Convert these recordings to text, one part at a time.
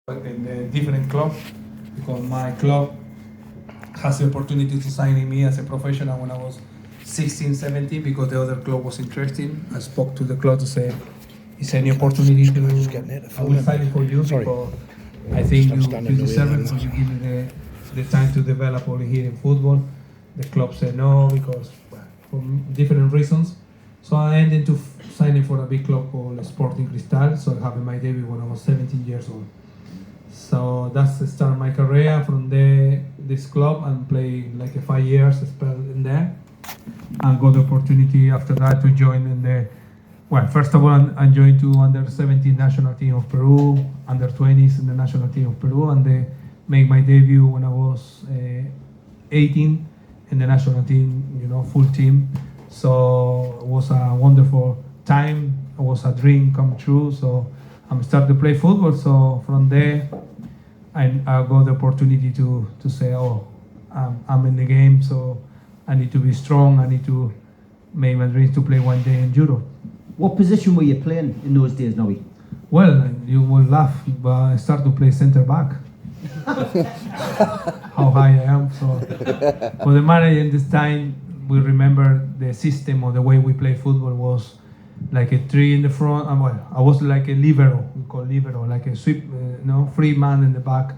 in a different club because my club has the opportunity to sign me as a professional when I was 16, 17 because the other club was interested. I spoke to the club to say, is there any opportunity to, I will sign it for you because I think you deserve it because you give me the time to develop over here in football. The club said no because for different reasons. So I ended up signing for a big club called Sporting Cristal. So I had my debut when I was 17 years old. So that's the start of my career from this club and play like 5 years spent in there. And got the opportunity after that to join in the, well, first of all, I joined to under 17 national team of Peru, under 20s in the national team of Peru, and they made my debut when I was 18 in the national team, full team. So it was a wonderful time. It was a dream come true. So I started to play football. So from there, I got the opportunity to say, I'm in the game, so I need to be strong. I need to make my dreams to play one day in Europe. What position were you playing in those days, Nobby? Well, you will laugh, but I started to play centre back. How high I am. So for the manager in this time, we remember the system or the way we play football was like a 3 in the front. I was like a libero, we call libero, like a sweep, free man in the back.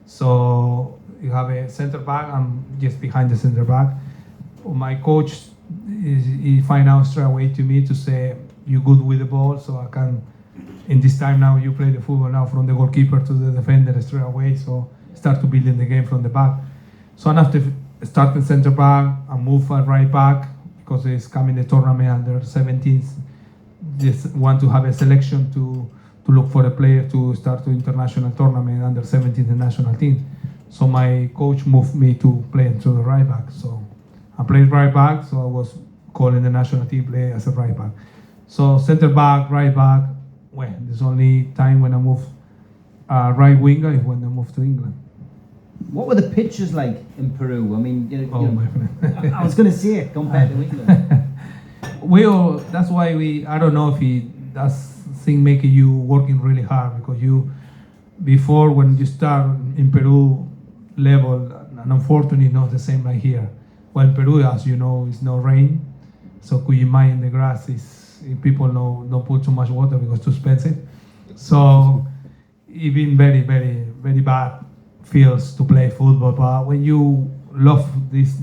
So you have a centre back, I'm just behind the centre back. My coach, he find out straight away to me to say, you're good with the ball, so I can, in this time now, you play the football now from the goalkeeper to the defender straight away, so start to build in the game from the back. So after starting centre back, I move right back, because it's coming the tournament under 17s, just want to have a selection to look for a player to start the international tournament under 17 the national team. So my coach moved me to play into the right back. So I played right back, so I was called in the national team play as a right back. So center back, right back, well, there's only time when I move right winger is when I moved to England. What were the pitches like in Peru? I mean, My friend. I was going to say compared to England. That's why I don't know if that's thing making you working really hard because before when you start in Peru level, and unfortunately not the same like here. Well, in Peru, as you know, it's no rain, so could you mind the grass people don't put too much water because it's too expensive. So it's been very, very, very bad fields to play football. But when you love this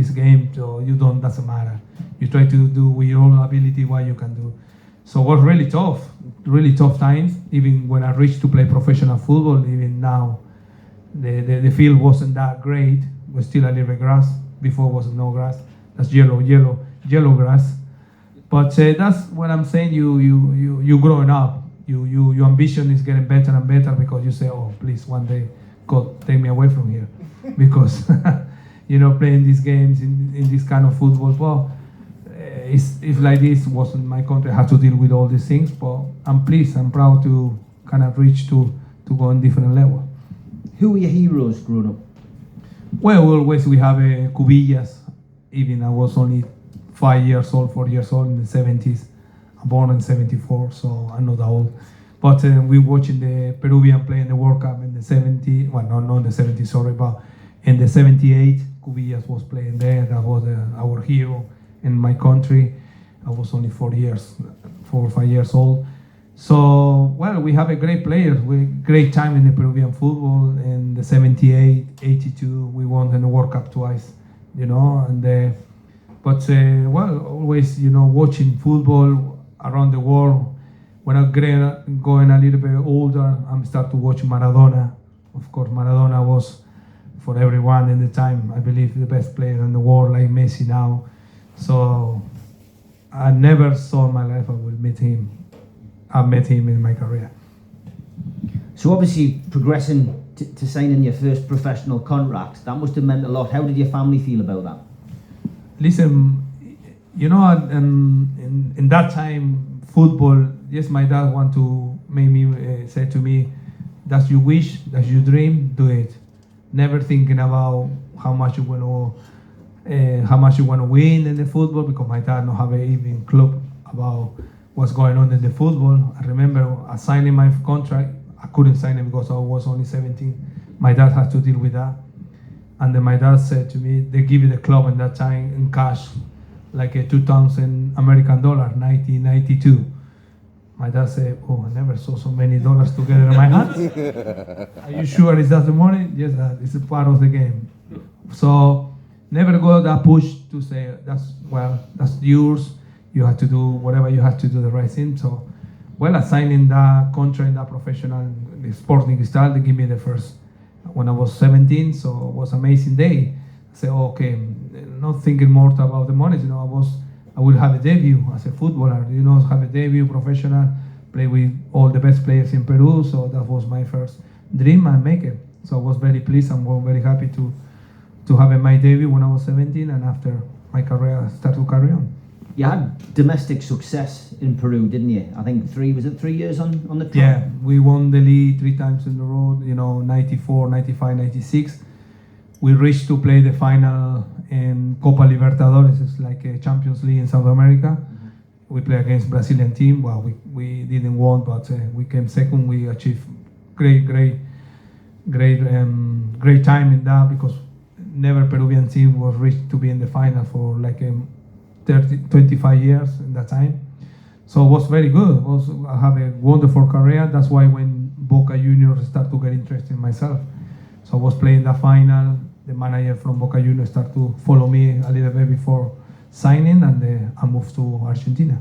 game, so doesn't matter. You try to do with your own ability what you can do. So it was really tough times. Even when I reached to play professional football, even now, the field wasn't that great. It was still a little grass. Before was no grass. That's yellow grass. But that's what I'm saying. You growing up. Your ambition is getting better and better because you say, oh, please, one day, God, take me away from here, because playing these games in this kind of football. Well, if like this wasn't my country, I have to deal with all these things. But I'm pleased, I'm proud to kind of reach to go on different level. Who were your heroes growing up? Well, we have Cubillas. Even I was only 4 years old in the 70s. I'm born in 74, so I'm not that old. But we watching the Peruvian play in the World Cup in the 70s. Well, not in the 70s, sorry, but in the 78, Cubillas was playing there. That was our hero in my country. I was only 4 or 5 years old. So, well, we have a great players. Great time in the Peruvian football. In the 78, 82, we won in the World Cup twice, always, watching football around the world. When I'm going a little bit older, I'm start to watch Maradona. Of course, Maradona was, for everyone in the time, I believe, the best player in the world, like Messi now. So I never saw in my life I will meet him. I met him in my career. So obviously progressing to signing your first professional contract, that must have meant a lot. How did your family feel about that? Listen, in that time, football, yes, my dad want to make me say to me, that's your wish, that's your dream, do it. Never thinking about how much you want to win in the football, because my dad don't have a even clue about what's going on in the football. I remember signing my contract, I I couldn't sign it because I was only 17. My dad had to deal with that. And then my dad said to me, they give you the club in that time in cash, like a 2,000 American dollar, 1992. My dad said, oh, I never saw so many dollars together in my hands. Are you sure is that the money? Yes, Dad, it's a part of the game. So never got that push to say, that's yours. You have to do whatever you have to do the right thing. So, I signed in that contract, in that professional Sporting Cristal. They give me the first when I was 17, so it was an amazing day. I said, okay, not thinking more about the money, I will have a debut as a footballer, have a debut professional, play with all the best players in Peru, so that was my first dream and make it. So I was very pleased and was very happy to have my debut when I was 17, and after my career started to carry on. You had domestic success in Peru, didn't you? I think 3 years on the tour? Yeah, we won the league 3 times in a row, 94, 95, 96. We reached to play the final in Copa Libertadores, it's like a Champions League in South America. Mm-hmm. We play against Brazilian team. Well, we didn't win, but we came second. We achieved great time in that, because never Peruvian team was reached to be in the final for like 25 years in that time. So it was very good. I have a wonderful career. That's why when Boca Juniors started to get interested in myself. So I was playing the final. The manager from Boca Juniors started to follow me a little bit before signing, and I moved to Argentina.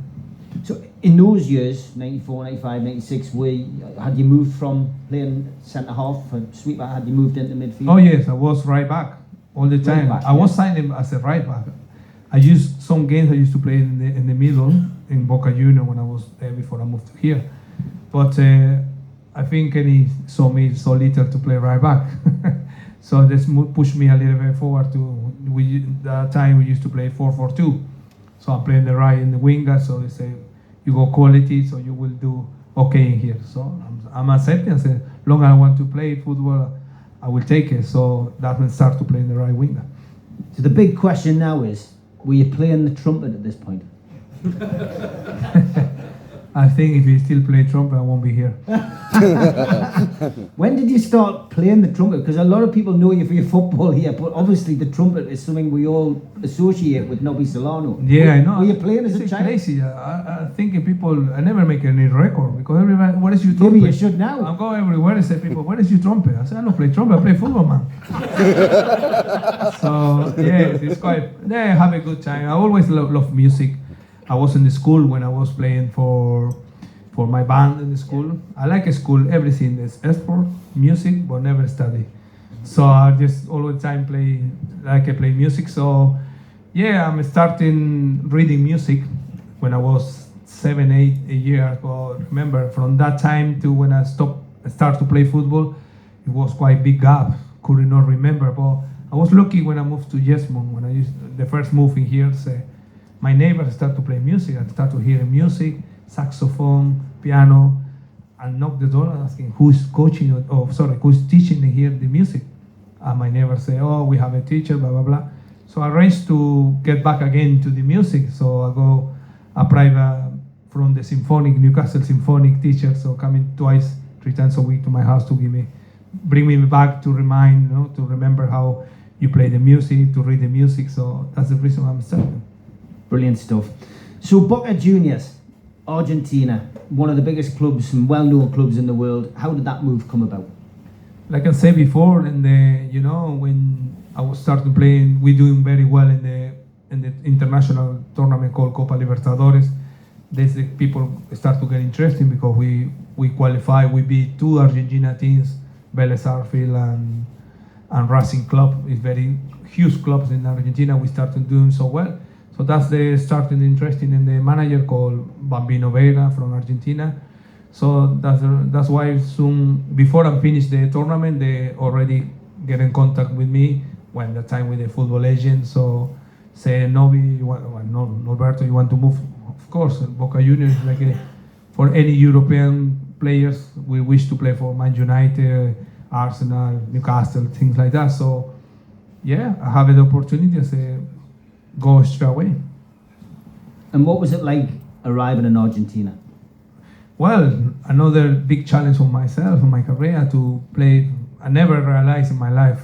So in those years, 94, 95, 96, had you moved from playing centre-half and sweeper, had you moved into midfield? Oh yes, I was right back all the time. Right back, I was signing as a right back. I used to play in the middle in Boca Juniors when I was there before I moved to here. But I think he saw me so little to play right back. So this pushed me a little bit forward that time we used to play 4-4-2. So I'm playing the right in the winger, so they say, you got quality, so you will do okay in here. So I'm accepting, I said, long as I want to play football, I will take it. So that will start to play in the right winger. So the big question now is, were you playing the trumpet at this point? I think if you still play trumpet, I won't be here. When did you start playing the trumpet? Because a lot of people know you for your football here, but obviously the trumpet is something we all associate with Nobby Solano. Yeah, I know. Were you playing as a child? Crazy. I think I never make any record, because everybody, what is your trumpet? Maybe you should now. I go everywhere and say, people, what is your trumpet? I say, I don't play trumpet, I play football, man. So, yeah, it's quite, I have a good time. I always love music. I was in the school when I was playing for my band in the school. I like school, everything is sport, music, but never study. So I just all the time play music. So yeah, I'm starting reading music when I was 7, 8 years ago. Remember, from that time to when I start to play football, it was quite big gap. Could not remember, but I was lucky when I moved to Jesmond, when I the first move in here. My neighbors started to play music. I started to hear music, saxophone, piano, and knock the door asking who's coaching, who's teaching here the music. And my neighbor say, oh, we have a teacher, blah, blah, blah. So I arranged to get back again to the music. So I go a private from the Newcastle Symphonic teacher, so coming 3 times a week to my house to bring me back to to remember how you play the music, to read the music. So that's the reason I'm starting. Brilliant stuff. So Boca Juniors, Argentina, one of the biggest clubs and well-known clubs in the world. How did that move come about? Like I said before, when I was starting playing, we're doing very well in the international tournament called Copa Libertadores. The people start to get interested because we qualify. We beat 2 Argentina teams, Vélez Sarsfield and Racing Club. It's very huge clubs in Argentina. We started doing so well. So that's the starting interest in the manager called Bambino Veira from Argentina. So that's why soon before I finish the tournament, they already get in contact with me when the time with the football agent. So say, Nobby, Norberto, you want to move? Of course, Boca Juniors, for any European players, we wish to play for Man United, Arsenal, Newcastle, things like that. So yeah, I have the opportunity. I say, go straight away. And what was it like arriving in Argentina? Well, another big challenge for myself in my career to play. I never realized in my life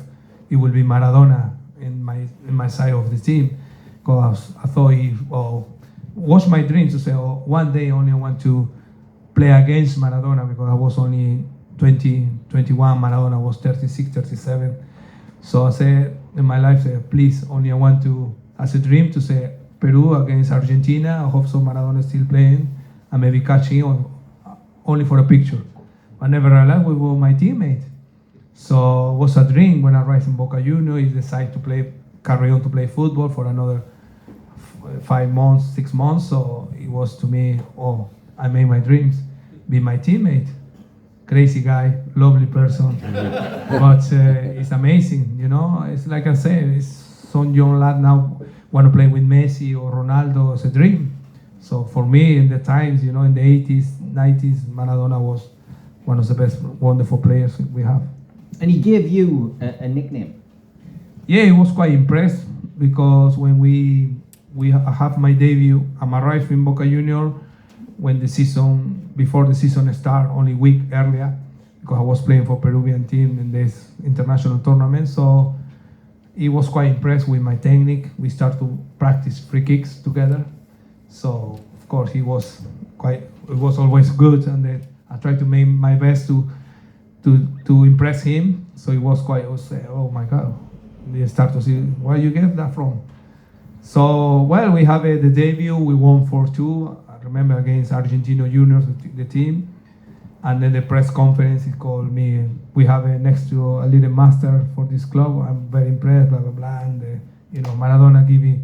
it will be Maradona in my side of the team, because I thought it was my dream to say, one day only I want to play against Maradona, because I was only 20, 21, Maradona was 36, 37. So I said in my life, please, only I want to, as a dream, to say Peru against Argentina. I hope so Maradona is still playing and maybe catching only for a picture. I never realized we were my teammate. So it was a dream when I arrived in Boca Juniors. He decided to carry on to play football for another 5 months, 6 months. So it was to me, I made my dreams, be my teammate. Crazy guy, lovely person, but it's amazing, It's like I say, it's some young lad now want to play with Messi or Ronaldo. It's a dream. So for me, in the times, in the 80s, 90s, Maradona was one of the best, wonderful players we have. And he gave you a nickname. Yeah, he was quite impressed, because when we have my debut, I'm arrived in Boca Juniors before the season started, only a week earlier, because I was playing for Peruvian team in this international tournament. So he was quite impressed with my technique. We started to practice free kicks together. So of course it was always good, and I tried to make my best to impress him. So it was oh my God, they start to see where you get that from. So we have the debut. We won 4-2. I remember against Argentino Juniors, the team, and then the press conference. He called me. We have next to a little master for this club. I'm very impressed. Blah blah blah. And Maradona give me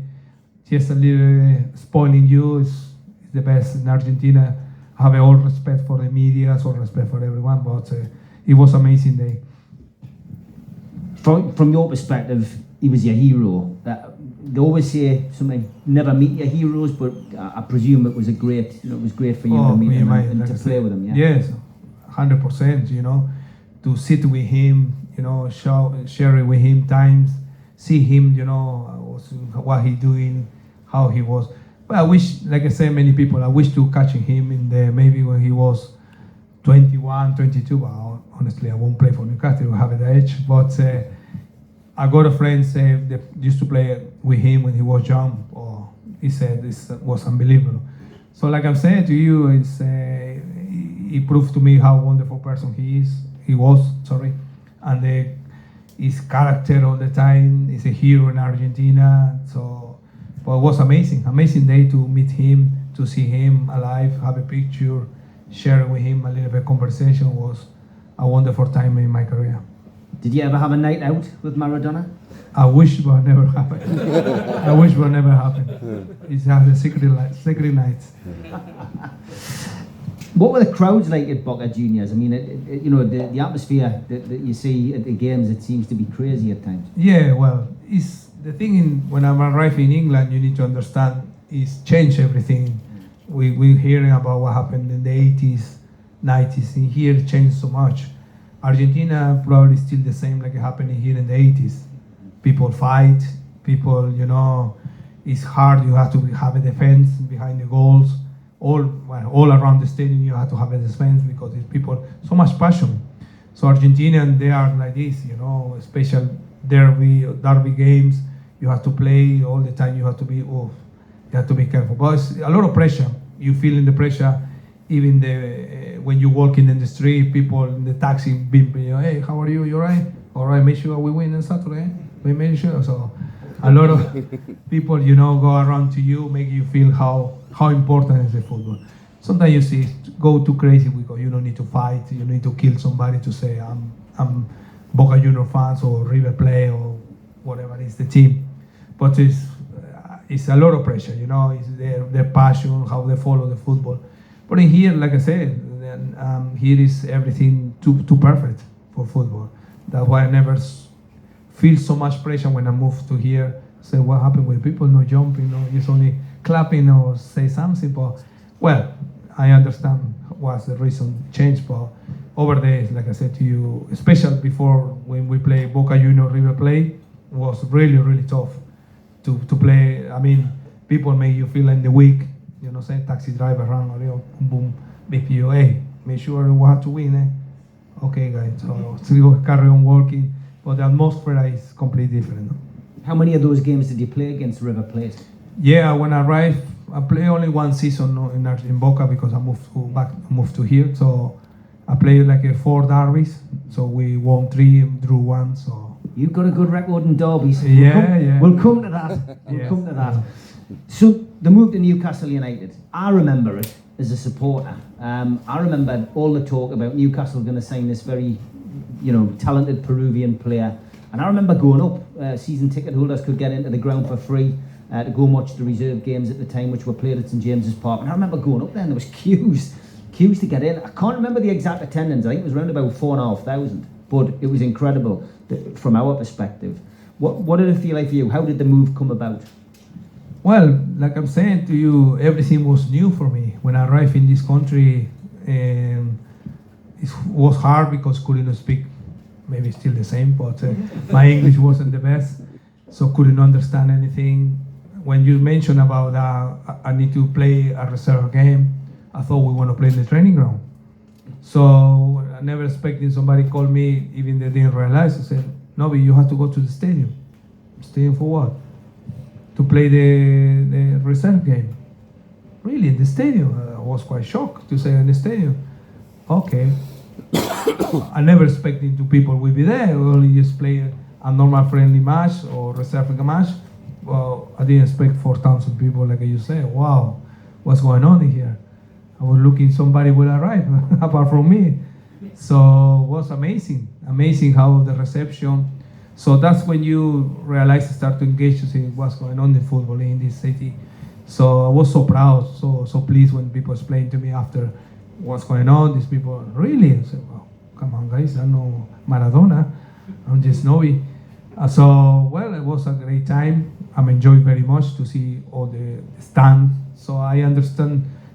just a little spoiling you. It's the best in Argentina. I have all respect for the media, all respect for everyone. But it was an amazing day. From your perspective, he was your hero. They always say something, never meet your heroes, but I presume it was great for you to meet him and to play with him. Yeah. Yes, 100%. To sit with him, share with him times, see him, what he doing, how he was. But I wish, like I say, many people, I wish to catch him maybe when he was 21, 22. But honestly, I won't play for Newcastle. I have the age, but. I got a friend that used to play with him when he was young. He said this was unbelievable. So like I'm saying to you, he proved to me how wonderful person he was, and his character all the time. He's a hero in Argentina. But it was amazing day to meet him, to see him alive, have a picture, share with him a little bit of conversation. Was a wonderful time in my career. Did you ever have a night out with Maradona? I wish, but it never happened. It's a secret nights. What were the crowds like at Boca Juniors? I mean, the atmosphere that you see at the games, it seems to be crazy at times. Yeah, well, it's the thing when I'm arriving in England, you need to understand, it's changed everything. We're hearing about what happened in the 80s, 90s, and here it changed so much. Argentina probably still the same like it happened here in the 80s. People fight, it's hard, you have to have a defense behind the goals. All around the stadium you have to have a defense because it's people, so much passion. So Argentinians, they are like this, special derby games, you have to play all the time, you have to be careful. But it's a lot of pressure, you feel in the pressure, even when you walking in the street, people in the taxi beep, hey, how are you? You alright? Alright, make sure we win on Saturday. We made sure. So a lot of people, go around to you, make you feel how important is the football. Sometimes you see go too crazy because you don't need to fight, you need to kill somebody to say I'm Boca Juniors fans or River Plate or whatever is the team. But it's a lot of pressure, it's their passion, how they follow the football. But in here, like I said, here is everything too perfect for football. That's why I never feel so much pressure when I move to here. Say what happened with people not jumping, just only clapping or say something. But well, I understand what's the reason change. But over there, like I said to you, especially before when we play Boca Juniors River Plate, was really tough to play. I mean, people make you feel in the week. Say taxi driver around, boom, beep you, hey, make sure we have to win. Okay, guys, so still carry on working, but the atmosphere is completely different. How many of those games did you play against River Plate? Yeah, when I arrived, I played only one season in Boca because I moved to here. So I played like 4 derbies. So we won 3, drew 1. So you've got a good record in derbies. Yeah, We'll come to that. We'll come to that. So the move to Newcastle United, I remember it as a supporter. I remember all the talk about Newcastle going to sign this very, talented Peruvian player. And I remember going up, season ticket holders could get into the ground for free to go and watch the reserve games at the time, which were played at St James's Park. And I remember going up there and there was queues to get in. I can't remember the exact attendance. I think it was around about 4,500. But it was incredible from our perspective. What did it feel like for you? How did the move come about? Well, like I'm saying to you, everything was new for me. When I arrived in this country, it was hard because couldn't speak, maybe still the same, but my English wasn't the best, so couldn't understand anything. When you mentioned about I need to play a reserve game, I thought we want to play in the training ground. So I never expected somebody call me, even they didn't realize. I said, Nobby, you have to go to the stadium. Stadium for what? To play the reserve game. Really, in the stadium? I was quite shocked to say in the stadium. Okay. I never expected two people will be there. We only just play a normal friendly match or reserve match. Well, I didn't expect 4,000 people like you said. Wow, what's going on in here? I was looking somebody will arrive apart from me. So it was amazing how the reception. So that's when you realize, start to engage to see what's going on in football in this city. So I was so proud, so pleased when people explained to me after what's going on. These people, really? I said, well, come on guys, I'm no Maradona, I'm just Nobby. So, well, it was a great time. I'm enjoying very much to see all the stand. So I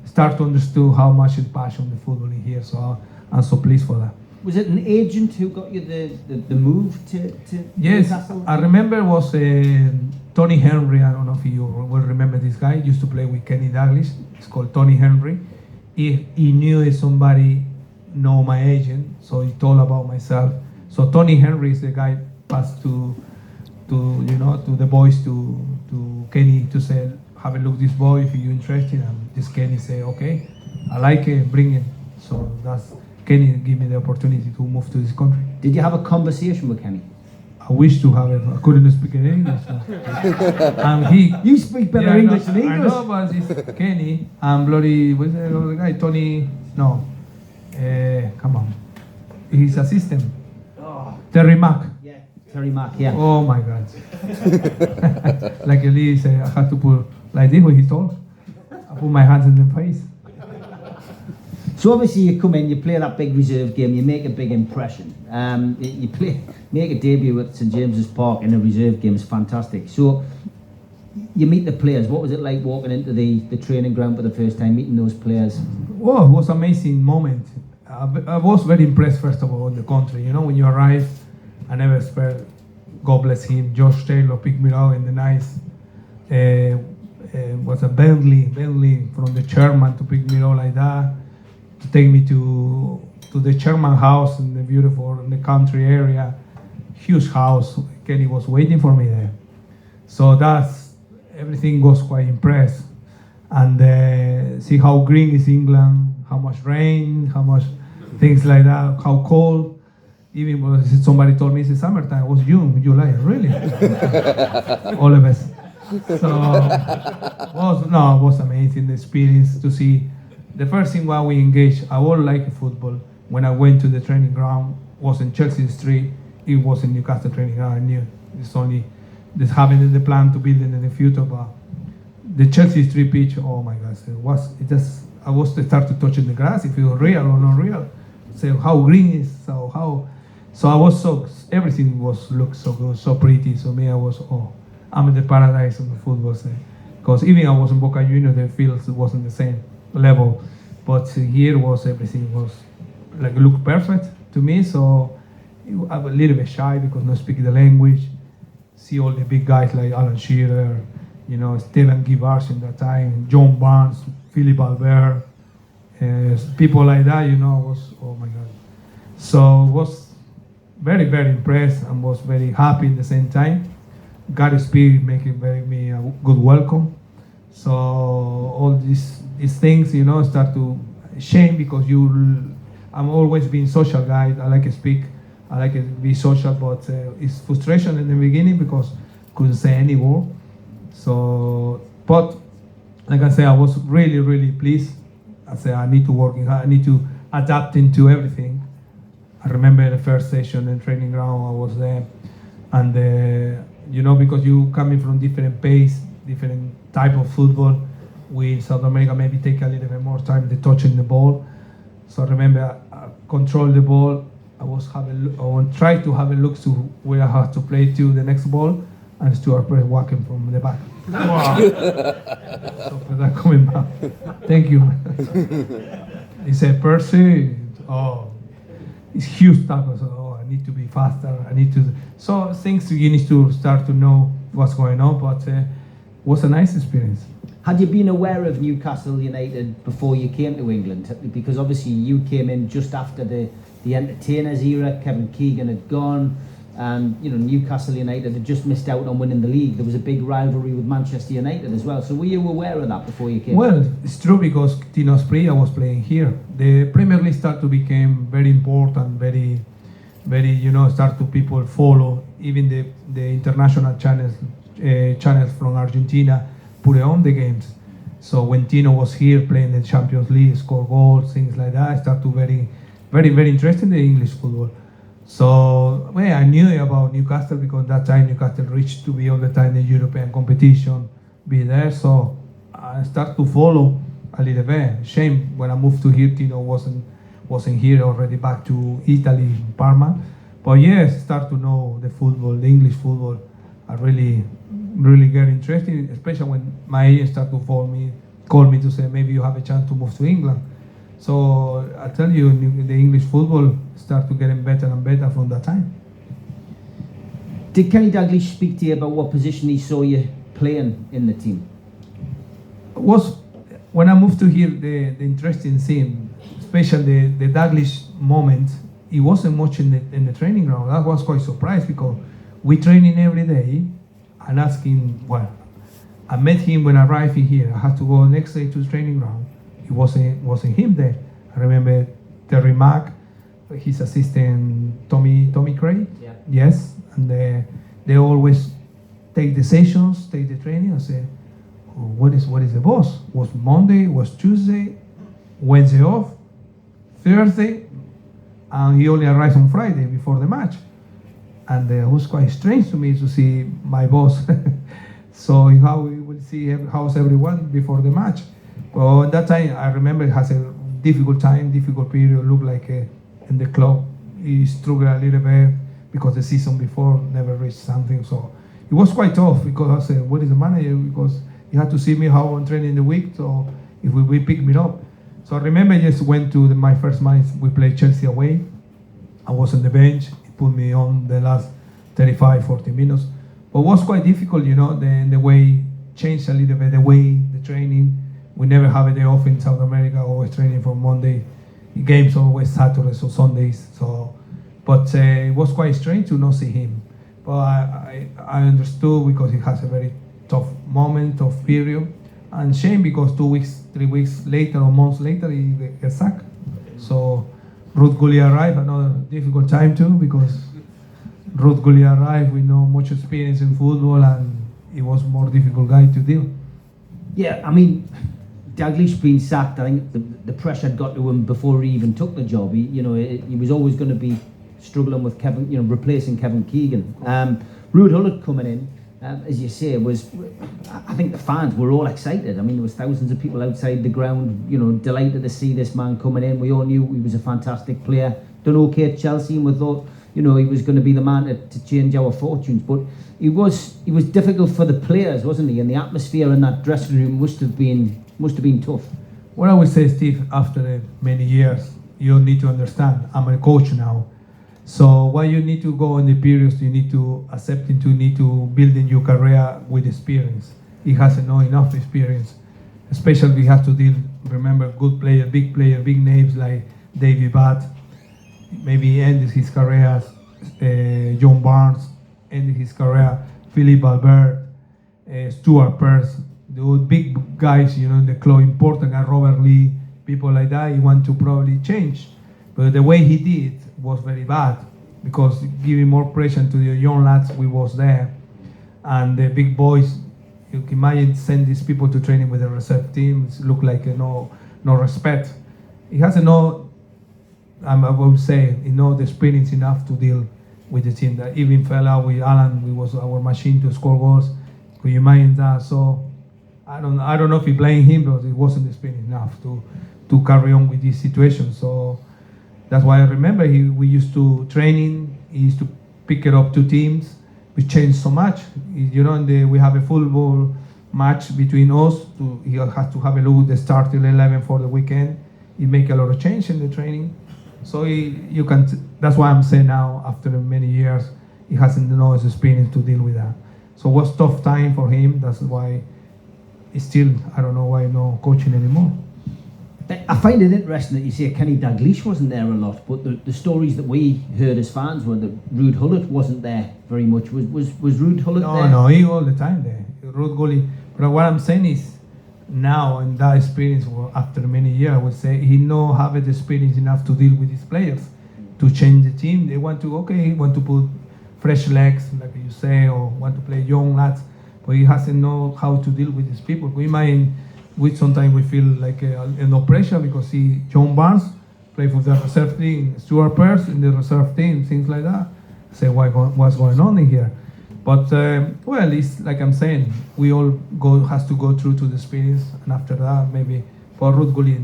start to understand how much is passion the football in here. So I'm so pleased for that. Was it an agent who got you the move to Yes, Newcastle? I remember it was Tony Henry. I don't know if you will remember this guy. He used to play with Kenny Douglas. It's called Tony Henry. He knew somebody know my agent, so he told about myself. So Tony Henry is the guy passed to the boys to Kenny to say, have a look this boy if you're interested. And this Kenny say, okay, I like it, bring it. So that's Kenny gave me the opportunity to move to this country. Did you have a conversation with Kenny? I wish to have it. I couldn't speak in English. So. And you speak better English than English. I know, but it's Kenny and bloody what's the other guy? Tony. No, come on, his assistant. Oh. Terry Mack. Yeah, Terry Mack. Yeah. Oh my God. Like Lee said, I had to put like this when he talks. I put my hands in the face. So obviously you come in, you play that big reserve game, you make a big impression. You make a debut at St James's Park in a reserve game, it's fantastic. So you meet the players. What was it like walking into the training ground for the first time, meeting those players? Well, it was an amazing moment. I was very impressed, first of all, in the country. You know, when you arrive, I never expect, God bless him, Josh Taylor picked me up in the nice, was a Bentley from the chairman to pick me up like that. To take me to the chairman house in the beautiful in the country area, huge house. Kenny was waiting for me there, so that's everything was quite impressed. And see how green is England, how much rain, how much things like that, how cold. Even somebody told me it's summertime. It was June, July, really. All of us. So it was amazing the experience to see. The first thing while we engaged, I would like football. When I went to the training ground, was in Chelsea Street. It was in Newcastle training ground. I knew it's only this having the plan to build it in the future. But the Chelsea Street pitch, oh my God! I was to start to touching the grass if it was real or not real. So how green is so I was everything looked so good, so pretty. So me, I'm in the paradise of the football. Because even I was in Boca Juniors, the field wasn't the same level, but here everything was like looked perfect to me. So I was a little bit shy because not speaking the language. See all the big guys like Alan Shearer, Steven Givars in that time, John Barnes, Philip Albert, people like that, was, oh my God. So was very, very impressed and was very happy at the same time. God Spirit making me a good welcome. So all these things, start to shame because I'm always been social guy. I like to speak. I like to be social, but it's frustration in the beginning because couldn't say any word. So, but like I say, I was really, really pleased. I said I need to work hard. I need to adapt into everything. I remember the first session in training ground. I was there, and because you coming from different pace, different type of football. We in South America maybe take a little bit more time to touching the ball. So I remember I control the ball. I try to have a look to where I have to play to the next ball, and Stuart Press walking from the back. Wow. So for that coming back, thank you. He said, Percy, it's huge tackle. So I need to be faster. I need to. So things you need to start to know what's going on. But it was a nice experience. Had you been aware of Newcastle United before you came to England? Because obviously you came in just after the entertainers era. Kevin Keegan had gone, and Newcastle United had just missed out on winning the league. There was a big rivalry with Manchester United as well. So were you aware of that before you came? Well, it's true because Tino Spri, I was playing here. The Premier League started to become very important, very, very, start to people follow. Even the international channels from Argentina put on the games. So when Tino was here playing the Champions League, score goals, things like that, I started to very, very interested in the English football. So I knew about Newcastle because that time Newcastle reached to be all the time the European competition, be there. So I started to follow a little bit. Shame when I moved to here, Tino wasn't here, already back to Italy, Parma. But yes, start to know the football, the English football. I really get interested, especially when my agent started to call me to say maybe you have a chance to move to England. So I tell you, the English football started to getting better and better from that time. Did Kenny Dalglish speak to you about what position he saw you playing in the team? Was when I moved to here, the interesting thing, especially the Dalglish moment, he wasn't much in the training ground. I was quite surprised because we training every day and asking, I met him when I arrived in here. I had to go next day to the training ground. It wasn't him there. I remember Terry Mack, his assistant Tommy Craig. Yeah. Yes, and they always take the sessions, take the training. I said, what is the boss? Was Monday? Was Tuesday? Wednesday off? Thursday? And he only arrives on Friday before the match. And it was quite strange to me to see my boss. So how we will see how's everyone before the match. Well, at that time, I remember it has a difficult period. Looked like in the club, he struggled a little bit because the season before never reached something. So it was quite tough because I said, what is the manager? Because he had to see me how I'm training in the week. So if we pick me up. So I remember I just went to my first match. We played Chelsea away. I was on the bench. He put me on the last 35, 40 minutes. But it was quite difficult, the way changed a little bit, the way the training. We never have a day off in South America, always training from Monday. Games always Saturdays or Sundays. But it was quite strange to not see him. But I understood because he has a very tough moment, tough period. And shame because 2 weeks, 3 weeks later or months later, he gets sacked. So Ruud Gullit arrived, another difficult time too because Ruud Gullit arrived with no much experience in football and he was more difficult guy to deal. Yeah, I mean, Dalglish being sacked, I think the pressure had got to him before he even took the job. He was always going to be struggling with Kevin, replacing Kevin Keegan. Ruud Gullit coming in, as you say, I think the fans were all excited. I mean, there was thousands of people outside the ground, delighted to see this man coming in. We all knew he was a fantastic player. Done okay at Chelsea, and we thought, he was going to be the man to change our fortunes. But he was difficult for the players, wasn't he? And the atmosphere in that dressing room must have been tough. What I would say, Steve, after many years, you need to understand, I'm a coach now. So what you need to go in the periods, you need to accept need to build in your career with experience. He has not enough experience. especially we have to deal, remember, good player, big names like Davy Butt, maybe ended his career, John Barnes ended his career, Philip Albert, Stuart Pearce, the big guys, in the club, important guy, Robert Lee, people like that, he want to probably change. But the way he did was very bad, because giving more pressure to the young lads we was there. And the big boys, you can imagine send these people to training with the reserve teams, look like no respect. He has I would say, the experience enough to deal with the team. That even fell out with Alan, we was our machine to score goals. Could you imagine that? So I don't know if he blame him, but it wasn't experienced enough to carry on with this situation. So that's why I remember we used to training. He used to pick it up 2 teams. We changed so much, we have a football match between us. He has to have a look at the starting 11 for the weekend. He make a lot of change in the training. So you can. That's why I'm saying now, after many years, he hasn't no experience to deal with that. So it was tough time for him. That's why he's still, I don't know why no coaching anymore. I find it interesting that you say Kenny Dalglish wasn't there a lot, but the stories that we heard as fans were that Ruud Gullit wasn't there very much. Was Ruud Gullit there? No, he all the time there. Ruud Gullit. But what I'm saying is, now in that experience, after many years, I would say he have the experience enough to deal with his players, to change the team. They want to put fresh legs, like you say, or want to play young lads, but he hasn't know how to deal with these people. Sometimes we feel like no pressure because John Barnes play for the reserve team, Stuart Pearce in the reserve team, things like that. Say what's going on in here, but it's like I'm saying, we all has to go through to the experience, and after that maybe for Ruud Gullit,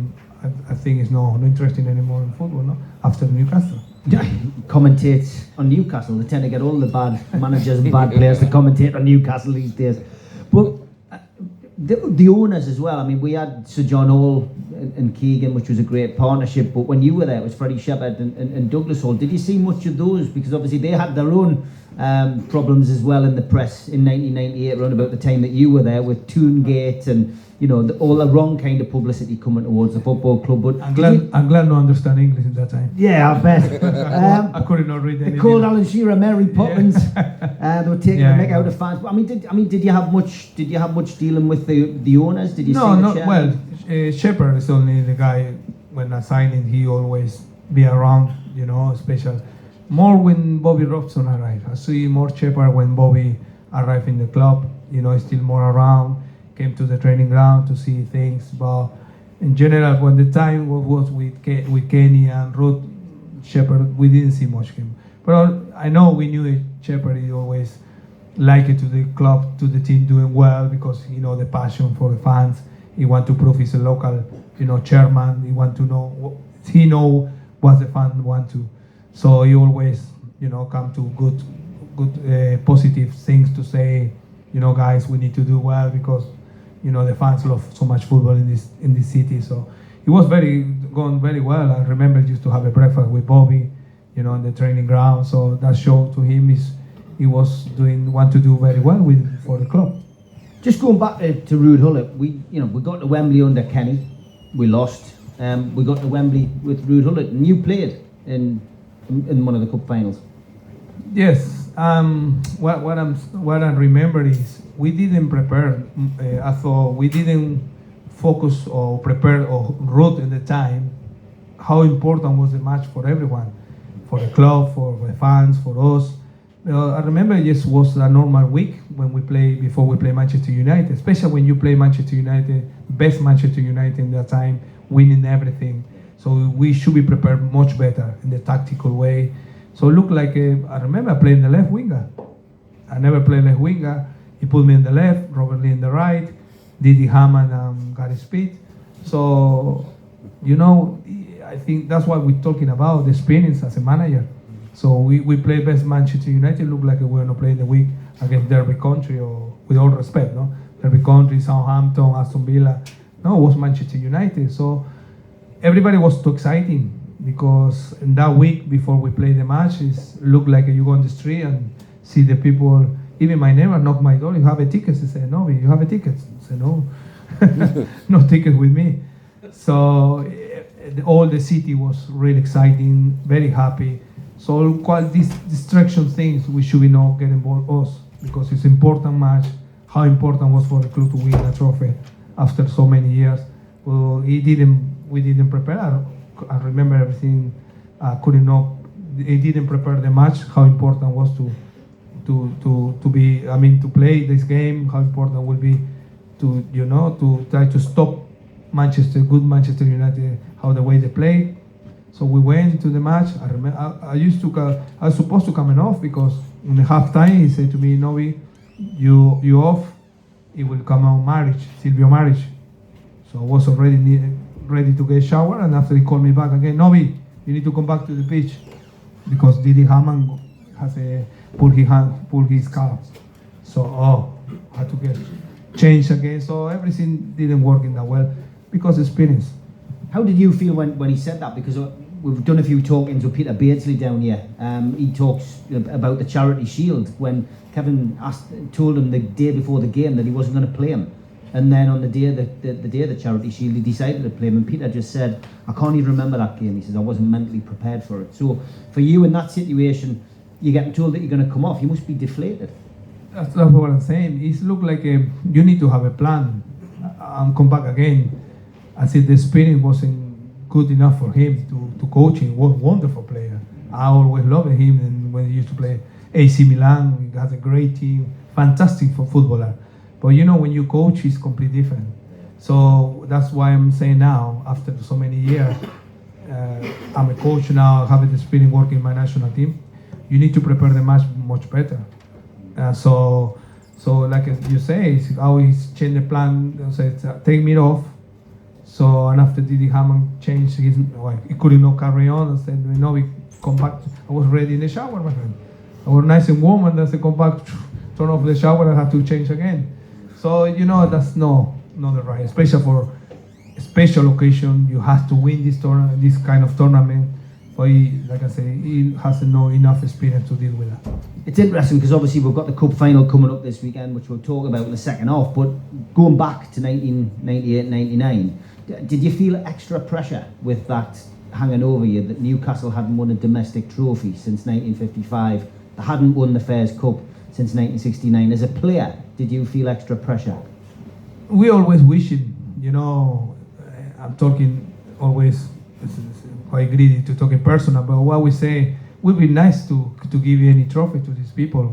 I think is no interesting anymore in football. No, after Newcastle. Commentates on Newcastle. They tend to get all the bad managers and bad players to commentate on Newcastle these days, but. The owners as well. I mean, we had Sir John Hall and Keegan, which was a great partnership. But when you were there, it was Freddie Shepherd and Douglas Hall. Did you see much of those? Because obviously they had their own problems as well in the press in 1998, around about the time that you were there, with Toongate and all the wrong kind of publicity coming towards the football club. But I'm glad no understand English at that time. Yeah, I bet. I couldn't not read anything. They called Alan Shearer Mary Poppins. They were taking the mick out of fans. But did you have much dealing with the owners? Did you see the chair? Well, Shepherd is only the guy when I signing. He always be around, special. More when Bobby Robson arrived. I see more Shepherd when Bobby arrived in the club. He's still more around. Came to the training ground to see things, but in general, when the time was with Kenny and Ruud Shepherd, we didn't see much of him. But I know we knew Shepherd. He always liked it to the club, to the team doing well, because the passion for the fans. He want to prove he's a local, chairman. He want to know what the fans want to. So he always, come to good, positive things to say. Guys, we need to do well because. The fans love so much football in this city. So it was going very well. I remember used to have a breakfast with Bobby, in the training ground. So that showed to him he was want to do very well for the club. Just going back to Ruud Gullit, we got to Wembley under Kenny, we lost. We got to Wembley with Ruud Gullit, and you played in one of the cup finals. Yes. What I remember is we didn't prepare. I thought we didn't focus or prepare or wrote at the time how important was the match for everyone, for the club, for the fans, for us. I remember it was a normal week when before we play Manchester United, especially when you play Manchester United, best Manchester United in that time, winning everything. So we should be prepared much better in the tactical way. So it looked like I remember playing the left winger. I never played left winger. He put me in the left, Robert Lee in the right, Didi Hamann and Gary Speed. So, I think that's what we're talking about, the experience as a manager. So we play best Manchester United. Looked like we were not playing the week against Derby County, or with all respect, no? Derby County, Southampton, Aston Villa. No, it was Manchester United. So everybody was too exciting, because in that week before we play the match, it looked like you go on the street and see the people. Even my neighbor knocked my door. You have a ticket? He said, "No, you have a ticket." I said, "No." no ticket with me. So all the city was really exciting, very happy. So quite these distraction things we should not get involved us, because it's important match. How important was for the club to win a trophy after so many years. Well, we didn't prepare. I remember everything. He didn't prepare the match. How important was to play this game. How important will be to try to stop good Manchester United, how the way they play. So we went to the match. I remember I was supposed to come off, because in the halftime he said to me, Nobby, you off. It will come out Silvio marriage. So I was already ready to get shower, and after he called me back again, Nobby, you need to come back to the pitch, because Didi Hamann has pulled his calf. So had to get changed again. So everything didn't work in that well, because experience. How did you feel when he said that? Because we've done a few talkings with Peter Beardsley down here. He talks about the Charity Shield, when Kevin told him the day before the game that he wasn't going to play him. And then on the day of the Charity Shield, he decided to play him. And Peter just said, I can't even remember that game. He says, I wasn't mentally prepared for it. So for you in that situation, you're getting told that you're going to come off. You must be deflated. That's what I'm saying. It looked like you need to have a plan and come back again. I said the spirit wasn't good enough for him to coach him. He was a wonderful player. I always loved him, and when he used to play AC Milan, he has a great team, fantastic for footballer. But when you coach, it's completely different. So that's why I'm saying now, after so many years, I'm a coach now, having the spirit working in my national team. You need to prepare the match much better. So like you say, it's how he's changed the plan. Take me off. So, and after Didi Hamann changed he couldn't not carry on. I said, we come back. I was ready in the shower, my friend. I was nice and warm, and then I come back, turn off the shower, I had to change again. So, that's not the right, especially for a special occasion. You have to win this kind of tournament. But like I say, he has enough experience to deal with that. It's interesting, because obviously we've got the cup final coming up this weekend, which we'll talk about in the second half. But going back to 1998-99, did you feel extra pressure with that hanging over you, that Newcastle hadn't won a domestic trophy since 1955, they hadn't won the Fairs Cup since 1969? As a player, did you feel extra pressure? We always wishing, I'm talking always quite greedy to talk in personal, but what we say, it would be nice to give any trophy to these people.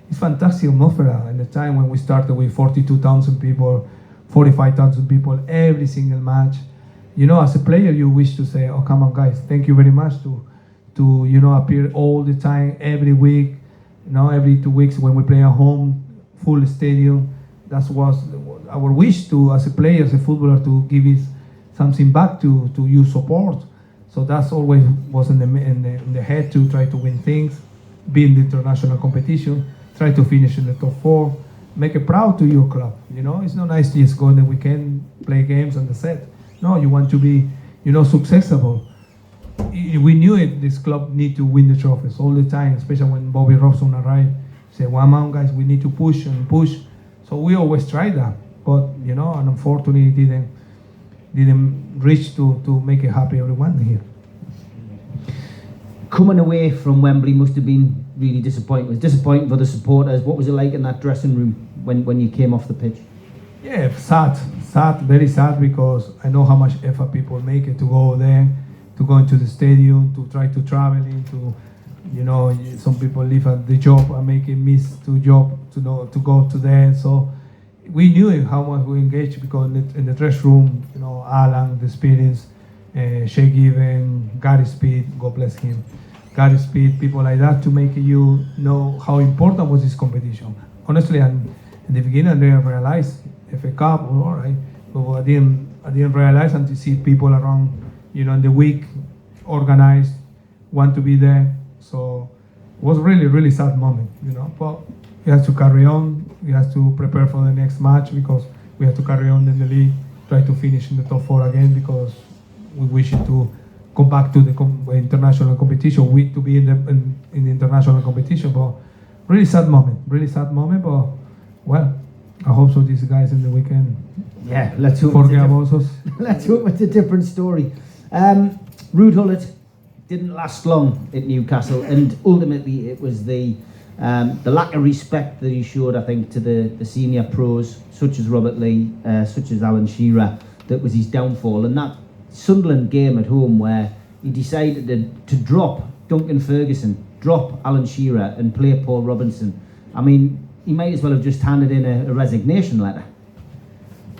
It's fantastic atmosphere. At the time when we started with 42,000 people, 45,000 people every single match. As a player, you wish to say, oh, come on, guys, thank you very much to appear all the time, every week, every 2 weeks when we play at home, full stadium. That was our wish to, as a player, as a footballer, to give it something back to you support. So that's always was in the head, to try to win things, be in the international competition, try to finish in the top 4. Make it proud to your club. It's not nice to just go on the weekend, play games and that's it. No, you want to be, successful. We knew it. This club need to win the trophies all the time, especially when Bobby Robson arrived. Say, "One man, guys, we need to push and push." So we always tried that, but and unfortunately, didn't reach to make it happy everyone here. Coming away from Wembley must have been really disappointing. It was disappointing for the supporters. What was it like in that dressing room when you came off the pitch? Yeah, sad, very sad, because I know how much effort people make it to go there, to go into the stadium, to try to travel into, some people leave at the job and make it miss to job to go to there. So we knew how much we engaged, because in the dress room, Alan, the experience, Shea Given, Gary Speed, God bless him, Gary Speed, people like that, to make you know how important was this competition. Honestly, in the beginning, I didn't realize FA Cup, all right, but I didn't realize until see people around, in the week, organized, want to be there. So it was really, really sad moment, but we have to carry on. We have to prepare for the next match, because we have to carry on in the league, try to finish in the top 4 again, because we wish to go back to the international competition, to be in the international competition. But really sad moment, but well, I hope so. These guys in the weekend. Yeah, let's hope. Forget about us. Let's hope it's a different story. Ruud Gullit didn't last long at Newcastle, and ultimately it was the lack of respect that he showed, I think, to the senior pros, such as Robert Lee, such as Alan Shearer, that was his downfall. And that Sunderland game at home where he decided to drop Duncan Ferguson, drop Alan Shearer and play Paul Robinson. I mean, he might as well have just handed in a resignation letter.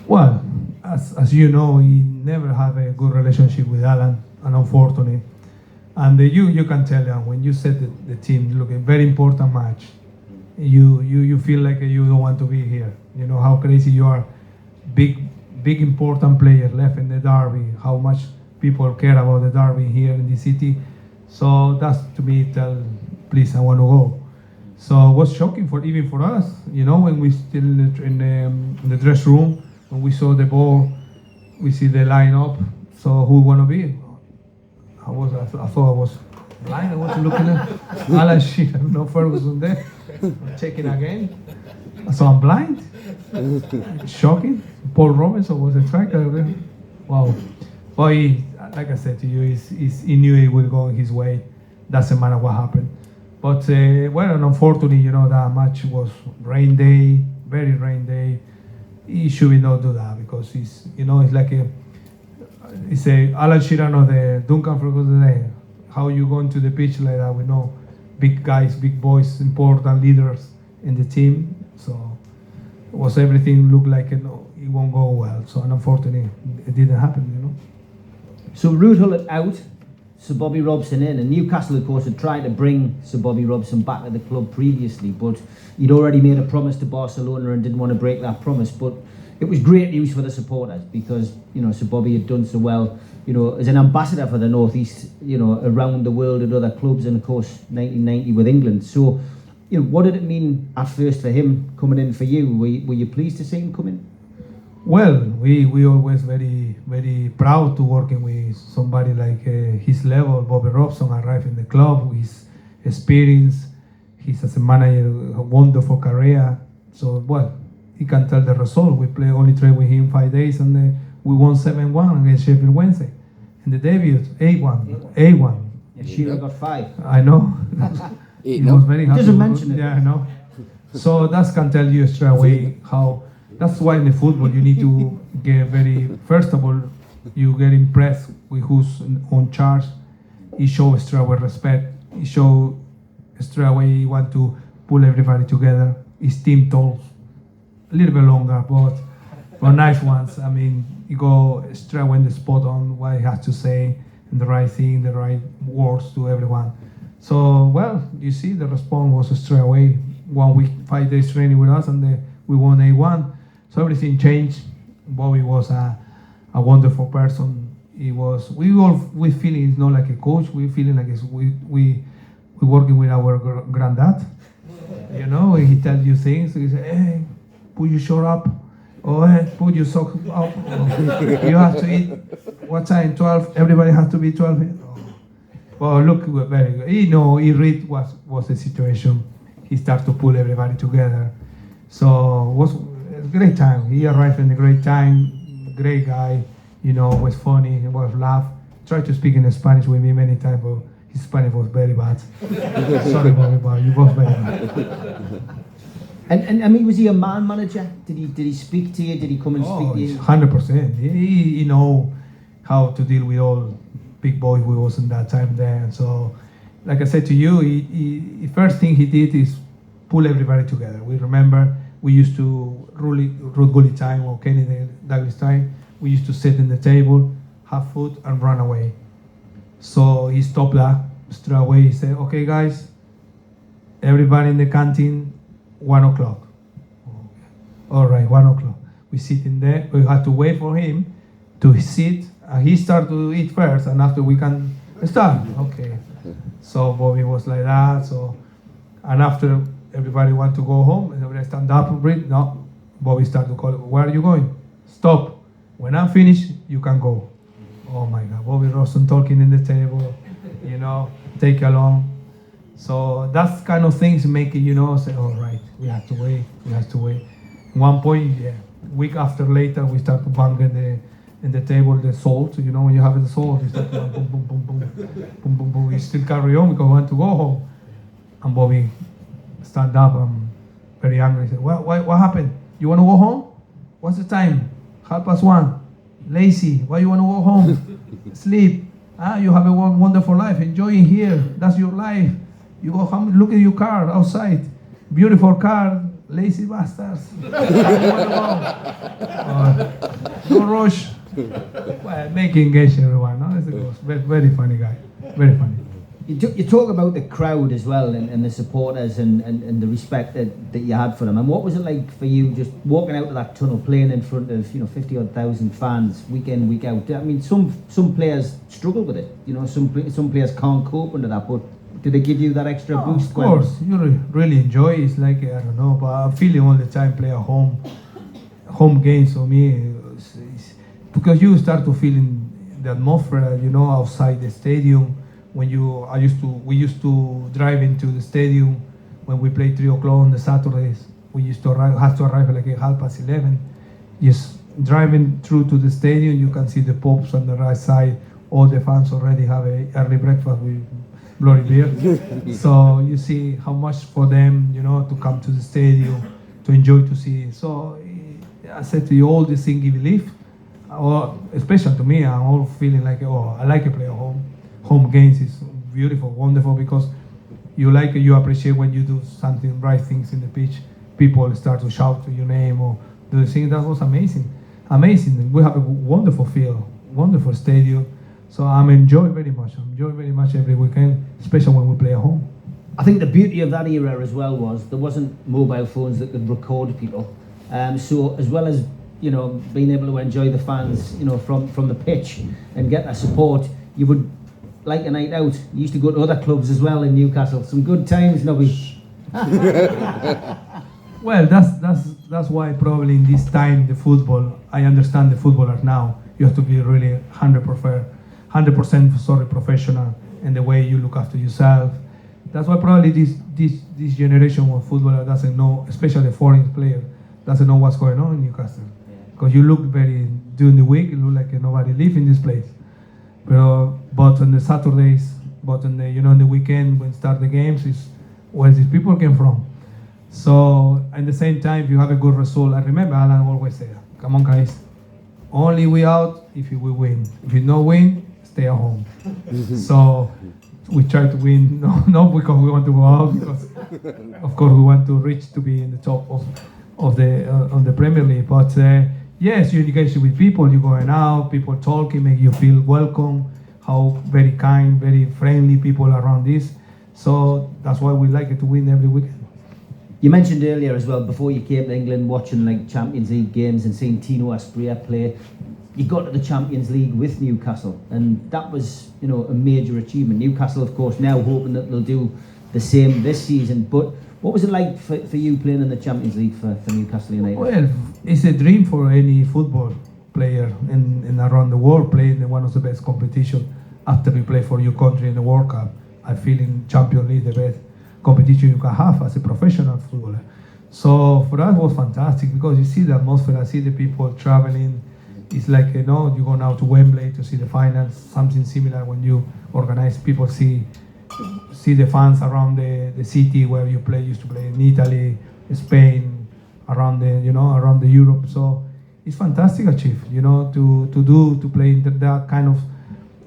Well, as you know, he never had a good relationship with Alan, and unfortunately. And you can tell them when you set the team, look, a very important match, you feel like you don't want to be here. You know how crazy you are. Big important player left in the derby, how much people care about the derby here in the city. So that's to me tell, please, I want to go. So it was shocking even for us, you know, when we still in the dressing room, when we saw the ball, we see the lineup. So who want to be? I thought I was blind. I wasn't looking at Alan Shearer, no Ferguson there. Checking again. So I'm blind. Shocking. Paul Robinson was a striker. Wow. But like I said to you, he knew he would go his way. Doesn't matter what happened. But well, and unfortunately, you know, that match was rain day, very rain day. He should not do that because it's like it's a Alan Shearer or the Duncan Ferguson day. How you go into the pitch like that with no big guys, big boys, important leaders in the team. So everything looked like it won't go well. So unfortunately, it didn't happen, you know. So Ruud Gullit out, Sir Bobby Robson in, and Newcastle, of course, had tried to bring Sir Bobby Robson back to the club previously, but he'd already made a promise to Barcelona and didn't want to break that promise. But it was great news for the supporters because, you know, Sir Bobby had done so well, you know, as an ambassador for the North East, you know, around the world at other clubs, and of course 1990 with England. So, you know, what did it mean at first for him coming in for you? Were you pleased to see him come in? Well, we always very, very proud to working with somebody like his level. Bobby Robson arrived in the club with his experience. He's as a manager, a wonderful career. So, well, you can tell the result. We only trained with him 5 days, and we won 7-1 against Sheffield Wednesday. In the debut, 8-1. Yeah, Shearer got 5. I know. He was very happy. Doesn't mention it. Yeah, I know. So that can tell you straight away how. That's why in the football you need to get first of all, you get impressed with who's on charge. He shows straight away respect. He shows straight away he want to pull everybody together. His team talks a little bit longer, but nice ones. I mean, you go straight away in the spot on what he has to say, and the right thing, the right words to everyone. So, well, you see the response was straight away. 1 week, 5 days training with us, and we won 8-1. So everything changed. Bobby was a wonderful person. We feeling he's not like a coach. We feeling like we working with our granddad. You know, he tells you things. He say, hey, put your shirt up. Oh, hey, put your socks up. You have to eat. What time? 12. Everybody has to be 12. Well, look, very good. He read what was the situation. He started to pull everybody together. So it was a great time. He arrived in a great time. Great guy. You know, was funny. He was laugh. Tried to speak in Spanish with me many times, but his Spanish was very bad. Sorry, Bobby, but he was very bad. And I mean, was he a man manager? Did he speak to you? Did he come and speak to you? 100%. He know how to deal with all big boys we was in that time there. And so, like I said to you, the first thing he did is pull everybody together. We remember we used to Ruud Gullit time or Kenny Douglas time. We used to sit in the table, have food, and run away. So he stopped that straight away. He said, "Okay, guys, everybody in the canteen, 1 o'clock." All right, 1 o'clock. We sit in there. We had to wait for him to sit. He started to eat first, and after we can start. Okay. So Bobby was like that. So, and after everybody want to go home, and everybody stand up and breathe. No, Bobby started to call, "Where are you going? Stop. When I'm finished, you can go." Oh my God, Bobby Robson talking in the table, you know, take along. So that's kind of things make it, you know, say, all right, we have to wait. One point, week after later, we start to bang in the table the salt. You know, when you have the salt, you start to boom, boom, boom, boom, boom, boom, boom. We still carry on because we want to go home. And Bobby stand up and very angry. He said, what happened? You want to go home? What's the time? 1:30. Lazy. Why you want to go home? Sleep. You have a wonderful life. Enjoying here. That's your life. You go home, look at your car outside. Beautiful car. Lazy bastards. No rush. Well, making engage everyone. No? It's a very funny guy. Very funny. You talk about the crowd as well and the supporters and the respect that you had for them. And what was it like for you just walking out of that tunnel, playing in front of 50,000 fans week in, week out? I mean, some players struggle with it. You know, some players can't cope under that. But did they give you that extra boost? Of course, you really enjoy it. It's like, I don't know, but I'm feeling all the time play at home. Home games for me, because you start to feel the atmosphere, you know, outside the stadium. We used to drive into the stadium when we played 3 o'clock on the Saturdays. We used to have to arrive like at 11:30. Just driving through to the stadium, you can see the pubs on the right side. All the fans already have a early breakfast with bloody beer. So you see how much for them, you know, to come to the stadium, to enjoy to see. So I said to you, all the things you believe, or especially to me, I'm all feeling like, I like to play at home. Home games is beautiful, wonderful, because you appreciate when you do something, right things in the pitch. People start to shout to your name or do the thing. That was amazing. We have a wonderful field, wonderful stadium. So I'm enjoying very much. Every weekend, especially when we play at home. I think the beauty of that era as well was there wasn't mobile phones that could record people. So as well as being able to enjoy the fans, from the pitch and get that support, you would like a night out. You used to go to other clubs as well in Newcastle. Some good times, Nobby. Well, that's why probably in this time the football. I understand the footballers now. You have to be really 100% professional in the way you look after yourself. That's why probably this generation of footballer doesn't know, especially the foreign player, doesn't know what's going on in Newcastle. Because you look during the week, you look like nobody live in this place. But on the Saturdays, on the weekend when start the games, is where these people came from. So at the same time, if you have a good result, I remember Alan always said, "Come on, guys, only we out if we win. If you don't win, stay at home." So we try to win, not because we want to go out, because of course we want to reach to be in the top of the Premier League. But yes, you engage with people, you're going out, people talking, make you feel welcome. How very kind, very friendly people around this. So that's why we like it to win every weekend. You mentioned earlier as well, before you came to England, watching like Champions League games and seeing Tino Asprilla play. You got to the Champions League with Newcastle, and that was, a major achievement. Newcastle, of course, now hoping that they'll do the same this season. But what was it like for you playing in the Champions League for Newcastle United? Well, it's a dream for any football player in around the world, playing in one of the best competitions after you play for your country in the World Cup. I feel in Champions League the best competition you can have as a professional footballer. So for us it was fantastic, because you see the atmosphere, I see the people traveling. It's like, you go now to Wembley to see the finals, something similar when you organize, people see the fans around the city where you used to play in Italy, Spain, around the Europe. So it's fantastic achieve, to play in that kind of,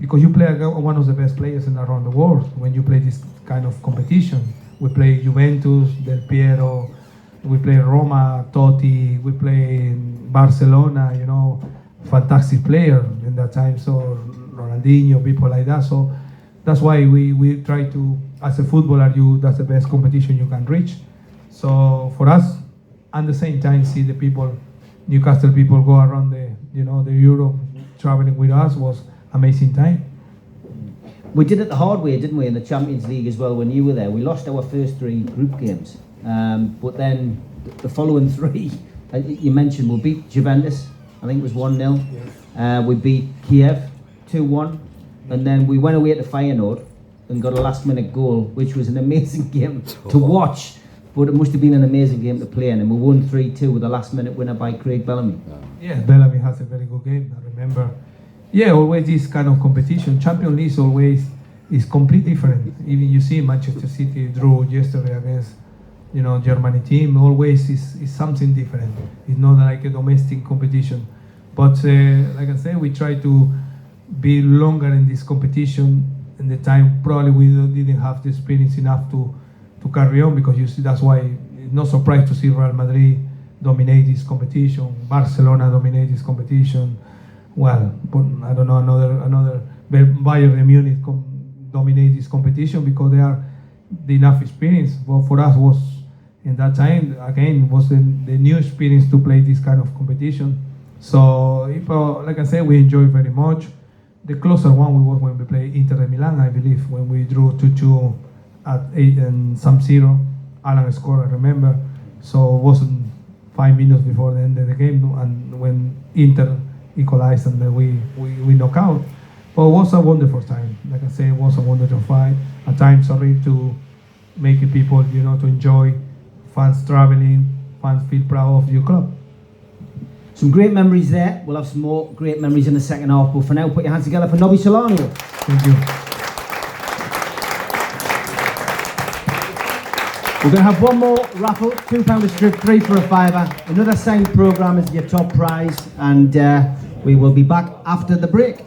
because you play one of the best players around the world when you play this kind of competition. We play Juventus, Del Piero, we play Roma, Totti, we play Barcelona, fantastic player in that time. So Ronaldinho, people like that. So that's why we try to, as a footballer, that's the best competition you can reach. So for us, at the same time, see the people, Newcastle people go around the Europe traveling with us was amazing time. We did it the hard way, didn't we, in the Champions League as well when you were there. We lost our first 3 group games. But then the following 3, you mentioned, we beat Juventus, I think it was 1-0. Yes. We beat Kiev 2-1. And then we went away to Feyenoord and got a last minute goal, which was an amazing game to watch. but it must have been an amazing game to play in, and we won 3-2 with a last-minute winner by Craig Bellamy. Yeah, Bellamy has a very good game. I remember. Yeah, always this kind of competition. Champions League always is completely different. Even you see Manchester City drew yesterday against, Germany team. Always is something different. It's not like a domestic competition. But like I said, we try to be longer in this competition. In the time, probably we didn't have the experience enough to carry on, because you see that's why it's not surprised to see Real Madrid dominate this competition, Barcelona dominate this competition. Well, but I don't know, another Bayern Munich dominate this competition because they are the enough experience. But for us was in that time again was the new experience to play this kind of competition. So like I said, we enjoy very much. The closer one was when we played Inter de Milan, I believe, when we drew 2-2 at 8 and some 0. Alan scored, I remember. So it wasn't 5 minutes before the end of the game, and when Inter equalized and then we knock out. But it was a wonderful time. Like I say, it was a wonderful fight. At times, sorry, to make people, to enjoy, fans traveling, fans feel proud of your club. Some great memories there. We'll have some more great memories in the second half. But for now, put your hands together for Nobby Solano. Thank you. We're going to have one more raffle, £2 a strip, 3 for a fiver. Another signed programme is your top prize, and we will be back after the break.